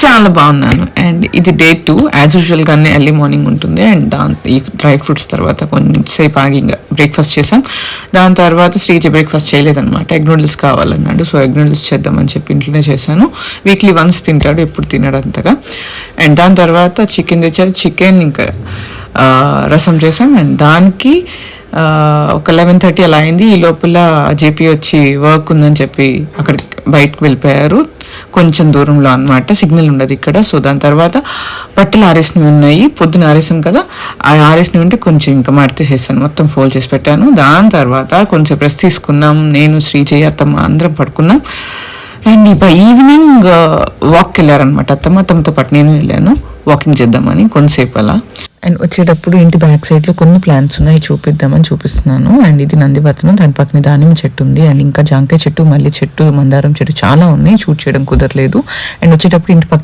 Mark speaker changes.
Speaker 1: చాలా బాగున్నాను. అండ్ ఇది డే 2 యాజ్ యూజువల్ గానే ఎర్లీ మార్నింగ్ ఉంటుంది. అండ్ ఈ డ్రై ఫ్రూట్స్ తర్వాత కొంచెంసేపు ఆగి ఇంకా బ్రేక్ఫాస్ట్ చేసాం. దాని తర్వాత శ్రీజీ బ్రేక్ఫాస్ట్ చేయలేదన్నమాట, ఎగ్ నూడిల్స్ కావాలన్నాడు. సో ఎగ్ నూడిల్స్ చేద్దామని చెప్పి ఇంట్లోనే చేశాను. వీక్లీ వన్స్ తింటాడు, ఎప్పుడు తినడు అంతగా. అండ్ దాని తర్వాత చికెన్ తెచ్చారు, చికెన్ ఇంకా రసం చేసాం. అండ్ దానికి ఒక 11:30 అలా అయింది. ఈ లోపల జేపీ వచ్చి వర్క్ ఉందని చెప్పి అక్కడికి బయటకు వెళ్ళిపోయారు, కొంచెం దూరంలో అనమాట, సిగ్నల్ ఉండదు ఇక్కడ. సో దాని తర్వాత బట్టలు ఆరేసినవి ఉన్నాయి, పొద్దున ఆరేసాం కదా, ఆ ఆరేసినవి ఉంటే కొంచెం ఇంకా మడత చేశాను, మొత్తం ఫోల్డ్ చేసి పెట్టాను. దాని తర్వాత కొంచెం రెస్ట్ తీసుకున్నాం, నేను శ్రీజయ అత్తమ్మ అందరం పడుకున్నాం. అండ్ ఈవినింగ్ వాక్కి వెళ్ళారనమాట అత్తమ్మ, అత్తమ్మతో పాటు నేను వెళ్ళాను వాకింగ్ చేద్దామని కొంతసేపు అలా. అండ్ వచ్చేటప్పుడు ఇంటి బ్యాక్ సైడ్లో కొన్ని ప్లాంట్స్ ఉన్నాయి, చూపిద్దామని చూపిస్తున్నాను. అండ్ ఇది నందివర్ధనం, దాని పక్కన దానిమ్మ చెట్టు ఉంది. అండ్ ఇంకా జాంకాయ చెట్టు, మల్లి చెట్టు, మందారం చెట్టు చాలా ఉన్నాయి, షూట్ చేయడం కుదరలేదు. అండ్ వచ్చేటప్పుడు ఇంటి పక్కన